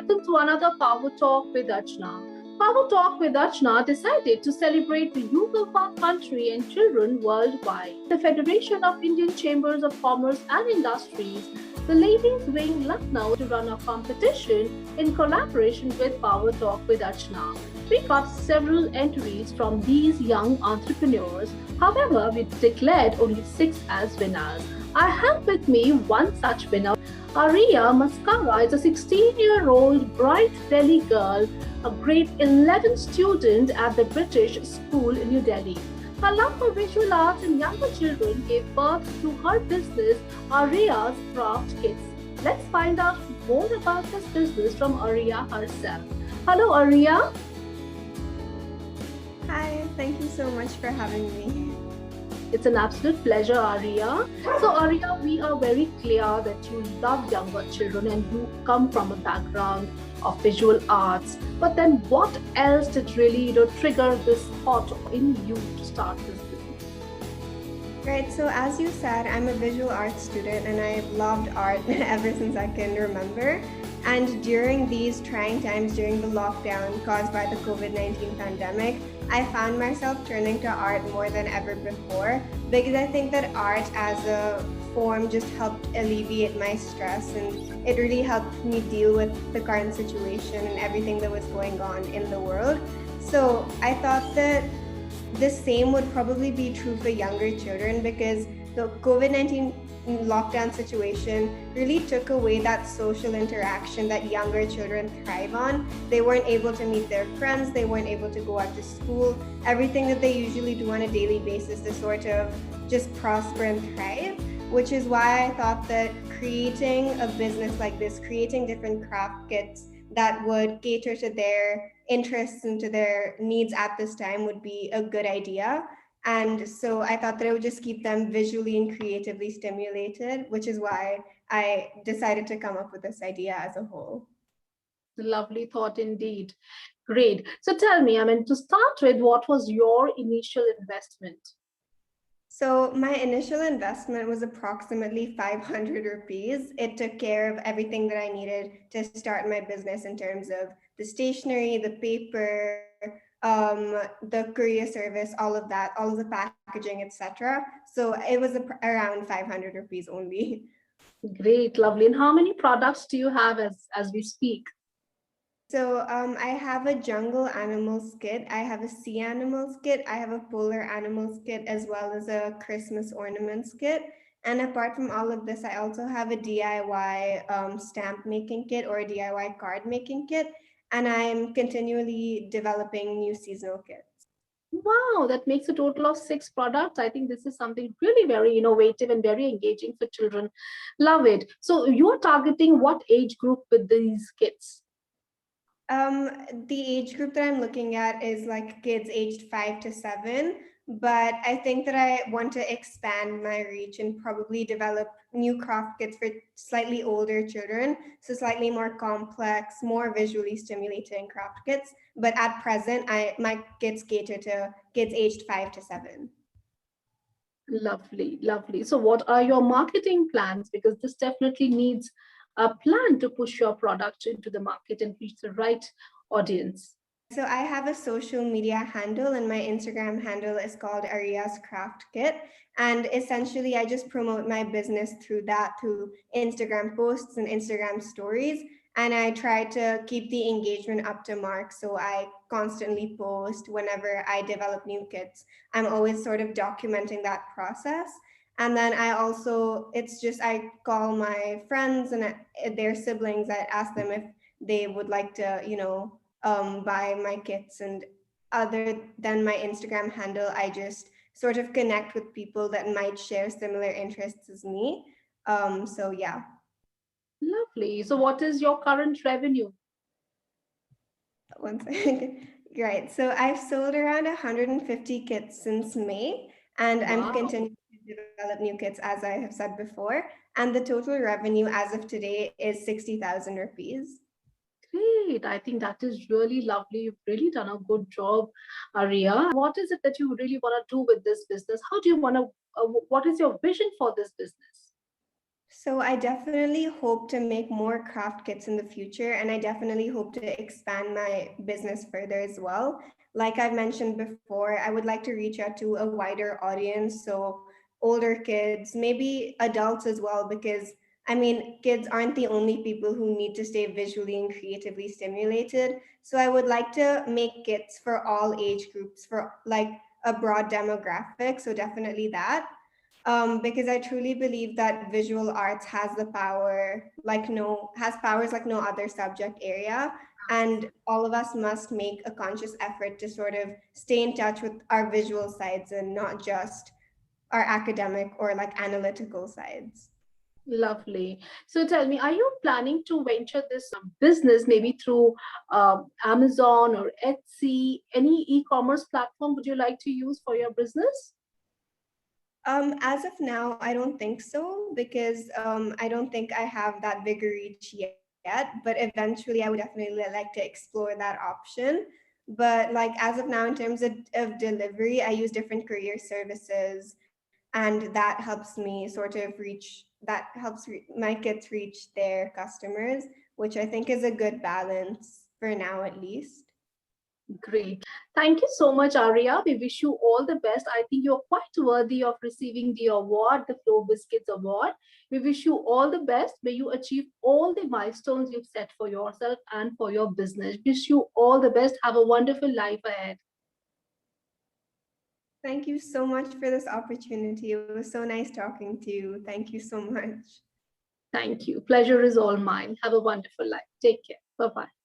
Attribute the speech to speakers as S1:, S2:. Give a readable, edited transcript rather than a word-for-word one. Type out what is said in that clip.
S1: welcome to another Power Talk with Archana. Power Talk with Archana decided to celebrate the youth of our country and children worldwide. The Federation of Indian Chambers of Commerce and Industries, the Ladies Wing Lucknow, to run a competition in collaboration with Power Talk with Archana. We got several entries from these young entrepreneurs. However, we declared only 6 as winners. I have with me one such winner. Ariya Maskara is a 16-year-old bright Delhi girl, a grade 11 student at the British School in New Delhi. Her love for visual arts and younger children gave birth to her business, Ariya's Craft Kits. Let's find out more about this business from Ariya herself. Hello, Ariya.
S2: Hi, thank you so much for having me.
S1: It's an absolute pleasure, Ariya. So, Ariya, we are very clear that you love younger children and you come from a background of visual arts. But then what else did really trigger this thought in you to start this business?
S2: Right, so as you said, I'm a visual arts student and I've loved art ever since I can remember. And during these trying times, during the lockdown caused by the COVID-19 pandemic, I found myself turning to art more than ever before because I think that art as a form just helped alleviate my stress and it really helped me deal with the current situation and everything that was going on in the world. So I thought that the same would probably be true for younger children because the COVID-19 lockdown situation really took away that social interaction that younger children thrive on. They weren't able to meet their friends, they weren't able to go out to school, everything that they usually do on a daily basis to sort of just prosper and thrive, which is why I thought that creating a business like this, creating different craft kits that would cater to their interests and to their needs at this time would be a good idea. And so I thought that it would just keep them visually and creatively stimulated, which is why I decided to come up with this idea as a whole.
S1: Lovely thought indeed. Great. So tell me, to start with, what was your initial investment?
S2: So my initial investment was approximately 500 rupees. It took care of everything that I needed to start my business in terms of the stationery, the paper, the courier service, all of that, all of the packaging, etc. So it was around 500 rupees only.
S1: Great, lovely. And how many products do you have as we speak?
S2: So I have a jungle animals kit, I have a sea animals kit, I have a polar animals kit, as well as a Christmas ornaments kit. And apart from all of this, I also have a DIY stamp making kit or a DIY card making kit. And I'm continually developing new seasonal kits.
S1: Wow, that makes a total of 6 products. I think this is something really very innovative and very engaging for children. Love it. So you're targeting what age group with these kits?
S2: The age group that I'm looking at is like kids aged 5 to 7, but I think that I want to expand my reach and probably develop new craft kits for slightly older children, so slightly more complex, more visually stimulating craft kits. But at present, my kits cater to kids aged 5 to 7.
S1: Lovely, lovely. So what are your marketing plans? Because this definitely needs a plan to push your product into the market and reach the right audience.
S2: So I have a social media handle and my Instagram handle is called Ariya's Craft Kit. And essentially I just promote my business through that, through Instagram posts and Instagram stories. And I try to keep the engagement up to mark. So I constantly post whenever I develop new kits. I'm always sort of documenting that process. And then I also, I call my friends and their siblings. I ask them if they would like to, buy my kits. And other than my Instagram handle, I just sort of connect with people that might share similar interests as me. So yeah.
S1: Lovely. So what is your current revenue?
S2: One second. Right. So I've sold around 150 kits since May, and I'm continuing to develop new kits, as I have said before. And the total revenue as of today is 60,000 rupees.
S1: Great. I think that is really lovely. You've really done a good job, Ariya. What is it that you really want to do with this business? How do you want to, what is your vision for this business?
S2: So I definitely hope to make more craft kits in the future, and I definitely hope to expand my business further as well. Like I've mentioned before, I would like to reach out to a wider audience, so older kids, maybe adults as well, because I mean, kids aren't the only people who need to stay visually and creatively stimulated. So I would like to make kits for all age groups, for like a broad demographic. So definitely that, because I truly believe that visual arts has the power, like no, has powers like no other subject area. And all of us must make a conscious effort to sort of stay in touch with our visual sides and not just our academic or like analytical sides.
S1: Lovely. So tell me, are you planning to venture this business maybe through Amazon or Etsy? Any e-commerce platform would you like to use for your business?
S2: As of now, I don't think so because I don't think I have that bigger reach yet. But eventually, I would definitely like to explore that option. But like as of now, in terms of delivery, I use different courier services, and that helps me sort of reach. That helps my kids reach their customers, which I think is a good balance for now, at least.
S1: Great. Thank you so much, Ariya. We wish you all the best. I think you're quite worthy of receiving the award, the Flow Biscuits Award. We wish you all the best. May you achieve all the milestones you've set for yourself and for your business. Wish you all the best. Have a wonderful life ahead.
S2: Thank you so much for this opportunity. It was so nice talking to you. Thank you so much.
S1: Thank you. Pleasure is all mine. Have a wonderful life. Take care. Bye bye.